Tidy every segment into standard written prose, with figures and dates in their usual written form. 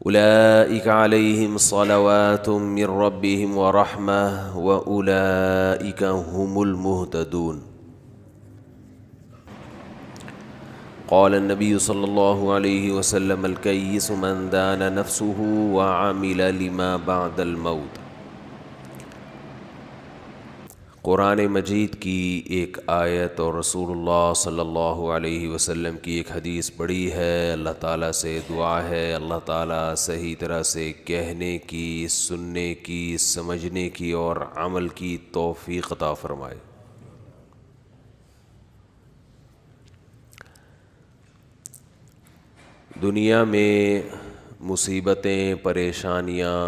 اولئک علیہم صلوات من ربہم ورحمہ واولئک هم المہتدون۔ قال النبی صلی اللہ علیہ وسلم الکیس من دان نفسه وعمل لما بعد الموت۔ قرآن مجید کی ایک آیت اور رسول اللہ صلی اللہ علیہ وسلم کی ایک حدیث پڑھی ہے۔ اللہ تعالیٰ سے دعا ہے اللہ تعالیٰ صحیح طرح سے کہنے کی، سننے کی، سمجھنے کی اور عمل کی توفیق عطا فرمائے۔ دنیا میں مصیبتیں، پریشانیاں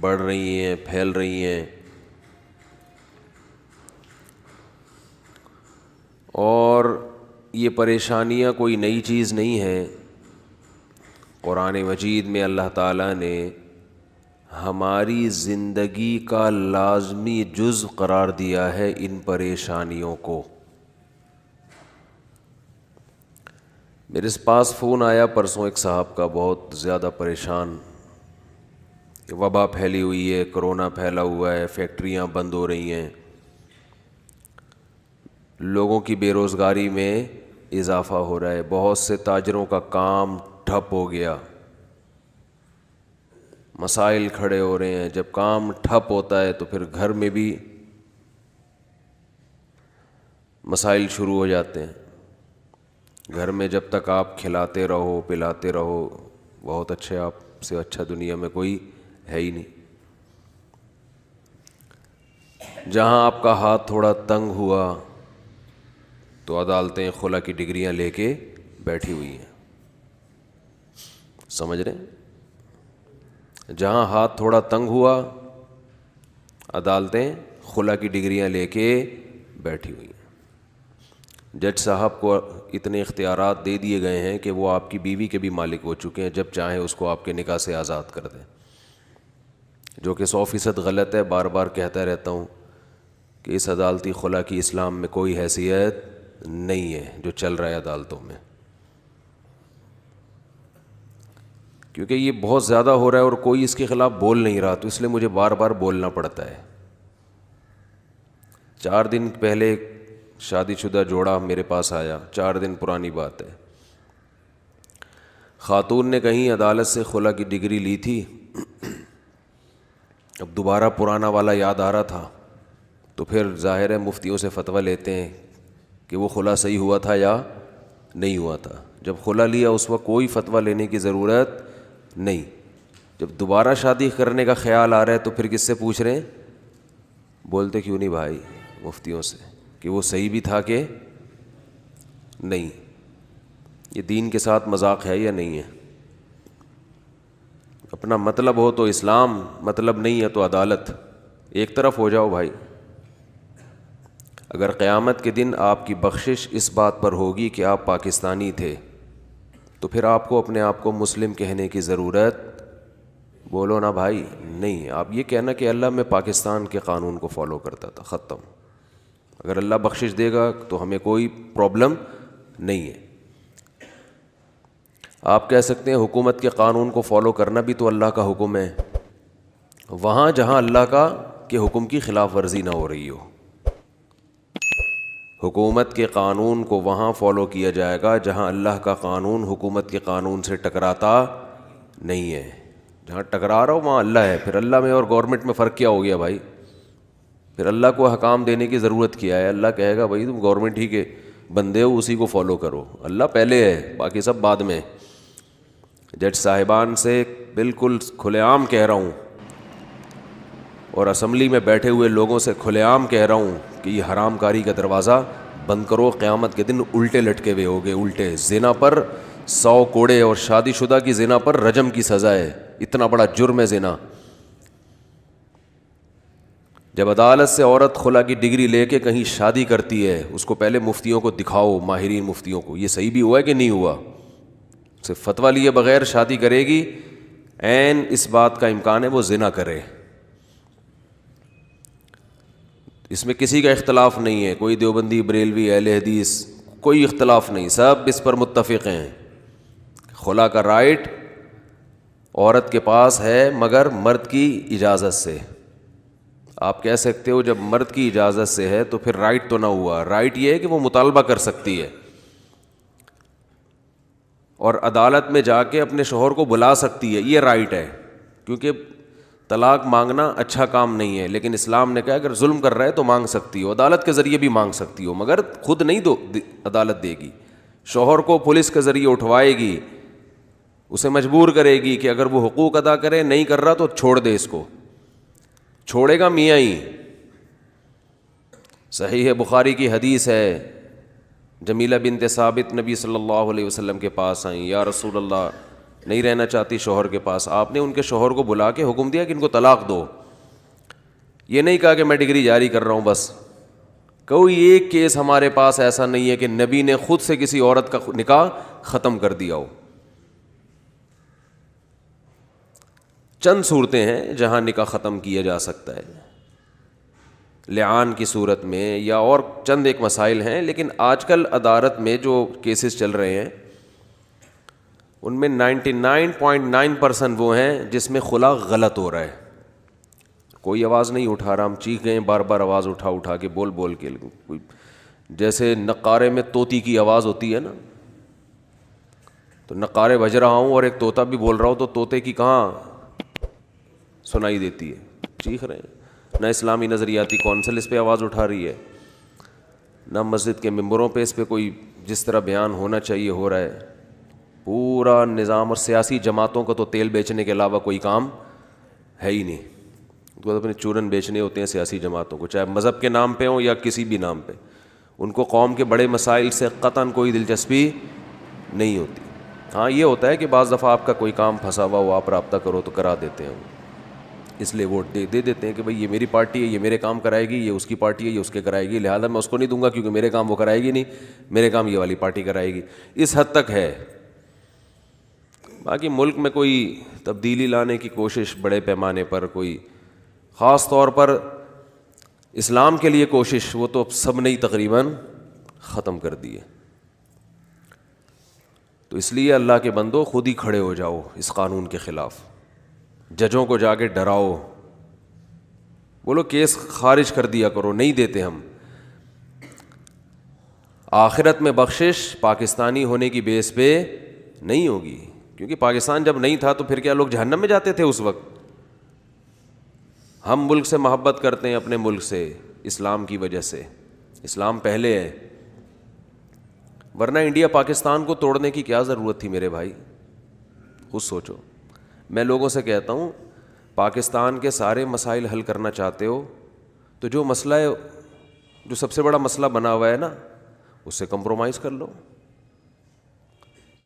بڑھ رہی ہیں، پھیل رہی ہیں، اور یہ پریشانیاں کوئی نئی چیز نہیں ہے۔ قرآن مجید میں اللہ تعالیٰ نے ہماری زندگی کا لازمی جز قرار دیا ہے ان پریشانیوں کو۔ میرے پاس فون آیا پرسوں ایک صاحب کا، بہت زیادہ پریشان، وبا پھیلی ہوئی ہے، کرونا پھیلا ہوا ہے، فیکٹریاں بند ہو رہی ہیں، لوگوں کی بے روزگاری میں اضافہ ہو رہا ہے، بہت سے تاجروں کا کام ٹھپ ہو گیا، مسائل کھڑے ہو رہے ہیں۔ جب کام ٹھپ ہوتا ہے تو پھر گھر میں بھی مسائل شروع ہو جاتے ہیں۔ گھر میں جب تک آپ کھلاتے رہو، پلاتے رہو، بہت اچھے، آپ سے اچھا دنیا میں کوئی ہے ہی نہیں۔ جہاں آپ کا ہاتھ تھوڑا تنگ ہوا تو عدالتیں خلا کی ڈگریاں لے کے بیٹھی ہوئی ہیں، سمجھ رہے ہیں؟ جہاں ہاتھ تھوڑا تنگ ہوا عدالتیں خلا کی ڈگریاں لے کے بیٹھی ہوئی ہیں۔ جج صاحب کو اتنے اختیارات دے دیے گئے ہیں کہ وہ آپ کی بیوی کے بھی مالک ہو چکے ہیں، جب چاہیں اس کو آپ کے نکاح سے آزاد کر دیں، جو کہ 100% غلط ہے۔ بار بار کہتا رہتا ہوں کہ اس عدالتی خلا کی اسلام میں کوئی حیثیت نہیں ہے جو چل رہا ہے عدالتوں میں، کیونکہ یہ بہت زیادہ ہو رہا ہے اور کوئی اس کے خلاف بول نہیں رہا، تو اس لیے مجھے بار بار بولنا پڑتا ہے۔ 4 دن پہلے ایک شادی شدہ جوڑا میرے پاس آیا، 4 دن پرانی بات ہے۔ خاتون نے کہیں عدالت سے خلا کی ڈگری لی تھی، اب دوبارہ پرانا والا یاد آ رہا تھا، تو پھر ظاہر ہے مفتیوں سے فتویٰ لیتے ہیں کہ وہ خلا صحیح ہوا تھا یا نہیں ہوا تھا۔ جب خلا لیا اس وقت کوئی فتویٰ لینے کی ضرورت نہیں، جب دوبارہ شادی کرنے کا خیال آ رہا ہے تو پھر کس سے پوچھ رہے ہیں؟ بولتے کیوں نہیں بھائی مفتیوں سے کہ وہ صحیح بھی تھا کہ نہیں۔ یہ دین کے ساتھ مذاق ہے یا نہیں ہے؟ اپنا مطلب ہو تو اسلام، مطلب نہیں ہے تو عدالت، ایک طرف ہو جاؤ بھائی۔ اگر قیامت کے دن آپ کی بخشش اس بات پر ہوگی کہ آپ پاکستانی تھے تو پھر آپ کو اپنے آپ کو مسلم کہنے کی ضرورت، بولو نا بھائی، نہیں۔ آپ یہ کہنا کہ اللہ میں پاکستان کے قانون کو فالو کرتا تھا، ختم۔ اگر اللہ بخشش دے گا تو ہمیں کوئی پرابلم نہیں ہے۔ آپ کہہ سکتے ہیں حکومت کے قانون کو فالو کرنا بھی تو اللہ کا حکم ہے، وہاں جہاں اللہ کا کے حکم کی خلاف ورزی نہ ہو رہی ہو۔ حکومت کے قانون کو وہاں فالو کیا جائے گا جہاں اللہ کا قانون حکومت کے قانون سے ٹکراتا نہیں ہے۔ جہاں ٹکرا رہا ہو وہاں اللہ ہے، پھر اللہ میں اور گورنمنٹ میں فرق کیا ہو گیا بھائی؟ پھر اللہ کو حکام دینے کی ضرورت کیا ہے؟ اللہ کہے گا بھائی تم گورنمنٹ ہی کے بندے ہو، اسی کو فالو کرو، اللہ پہلے ہے، باقی سب بعد میں۔ جج صاحبان سے بالکل کھلے عام کہہ رہا ہوں، اور اسمبلی میں بیٹھے ہوئے لوگوں سے کھلے عام کہہ رہا ہوں کہ یہ حرام کاری کا دروازہ بند کرو، قیامت کے دن الٹے لٹکے ہوئے ہوگے، الٹے۔ زنا پر 100 کوڑے اور شادی شدہ کی زنا پر رجم کی سزا ہے، اتنا بڑا جرم ہے زنا۔ جب عدالت سے عورت خلا کی ڈگری لے کے کہیں شادی کرتی ہے، اس کو پہلے مفتیوں کو دکھاؤ، ماہرین مفتیوں کو، یہ صحیح بھی ہوا ہے کہ نہیں ہوا۔ صرف فتویٰ لیے بغیر شادی کرے گی، عین اس بات کا امکان ہے وہ زنا کرے۔ اس میں کسی کا اختلاف نہیں ہے، کوئی دیوبندی، بریلوی، اہل حدیث، کوئی اختلاف نہیں، سب اس پر متفق ہیں۔ خلا کا رائٹ عورت کے پاس ہے مگر مرد کی اجازت سے. آپ کہہ سکتے ہو جب مرد کی اجازت سے ہے تو پھر رائٹ تو نہ ہوا. رائٹ یہ ہے کہ وہ مطالبہ کر سکتی ہے اور عدالت میں جا کے اپنے شوہر کو بلا سکتی ہے, یہ رائٹ ہے. کیونکہ طلاق مانگنا اچھا کام نہیں ہے, لیکن اسلام نے کہا اگر ظلم کر رہا ہے تو مانگ سکتی ہو, عدالت کے ذریعے بھی مانگ سکتی ہو, مگر خود نہیں عدالت دے گی. شوہر کو پولیس کے ذریعے اٹھوائے گی, اسے مجبور کرے گی کہ اگر وہ حقوق ادا کرے, نہیں کر رہا تو چھوڑ دے اس کو. چھوڑے گا میاں ہی. صحیح بخاری کی حدیث ہے, جمیلہ بنت ثابت نبی صلی اللہ علیہ وسلم کے پاس آئیں, یا رسول اللہ نہیں رہنا چاہتی شوہر کے پاس. آپ نے ان کے شوہر کو بلا کے حکم دیا کہ ان کو طلاق دو. یہ نہیں کہا کہ میں ڈگری جاری کر رہا ہوں بس. کوئی ایک کیس ہمارے پاس ایسا نہیں ہے کہ نبی نے خود سے کسی عورت کا نکاح ختم کر دیا ہو. چند صورتیں ہیں جہاں نکاح ختم کیا جا سکتا ہے, لعان کی صورت میں, یا اور چند ایک مسائل ہیں. لیکن آج کل عدالت میں جو کیسز چل رہے ہیں ان میں 99.9% وہ ہیں جس میں خلا غلط ہو رہا ہے. کوئی آواز نہیں اٹھا رہا, ہم چیخ گئے بار بار آواز اٹھا کے بول کے, جیسے نقارے میں طوطی کی آواز ہوتی ہے نا, تو نقارے بج رہا ہوں اور ایک طوطا بھی بول رہا ہوں تو طوطے کی کہاں سنائی دیتی ہے, چیخ رہے ہیں. نہ اسلامی نظریاتی کونسل اس پہ آواز اٹھا رہی ہے, نہ مسجد کے ممبروں پہ اس پہ کوئی جس طرح بیان ہونا چاہیے ہو رہا ہے. پورا نظام اور سیاسی جماعتوں کو تو تیل بیچنے کے علاوہ کوئی کام ہے ہی نہیں. ان کو اپنے چورن بیچنے ہوتے ہیں سیاسی جماعتوں کو, چاہے مذہب کے نام پہ ہوں یا کسی بھی نام پہ. ان کو قوم کے بڑے مسائل سے قطعاً کوئی دلچسپی نہیں ہوتی. ہاں یہ ہوتا ہے کہ بعض دفعہ آپ کا کوئی کام پھنسا ہوا ہو, آپ رابطہ کرو تو کرا دیتے ہیں, اس لیے ووٹ دے دیتے ہیں کہ بھئی یہ میری پارٹی ہے, یہ میرے کام کرائے گی, یہ اس کی پارٹی ہے, یہ اس کے کرائے گی, لہٰذا میں اس کو نہیں دوں گا کیونکہ میرے کام وہ کرائے گی نہیں, میرے کام یہ والی پارٹی کرائے گی. اس حد تک ہے. باقی ملک میں کوئی تبدیلی لانے کی کوشش بڑے پیمانے پر, کوئی خاص طور پر اسلام کے لیے کوشش, وہ تو سب نے تقریباً ختم کر دی ہے. تو اس لیے اللہ کے بندو خود ہی کھڑے ہو جاؤ اس قانون کے خلاف, ججوں کو جا کے ڈراؤ, بولو کیس خارج کر دیا کرو, نہیں دیتے ہم. آخرت میں بخشش پاکستانی ہونے کی بیس پہ نہیں ہوگی, کیونکہ پاکستان جب نہیں تھا تو پھر کیا لوگ جہنم میں جاتے تھے اس وقت. ہم ملک سے محبت کرتے ہیں, اپنے ملک سے, اسلام کی وجہ سے. اسلام پہلے ہے, ورنہ انڈیا پاکستان کو توڑنے کی کیا ضرورت تھی میرے بھائی, خود سوچو. میں لوگوں سے کہتا ہوں پاکستان کے سارے مسائل حل کرنا چاہتے ہو تو جو مسئلہ ہے, جو سب سے بڑا مسئلہ بنا ہوا ہے نا, اس سے کمپرومائز کر لو.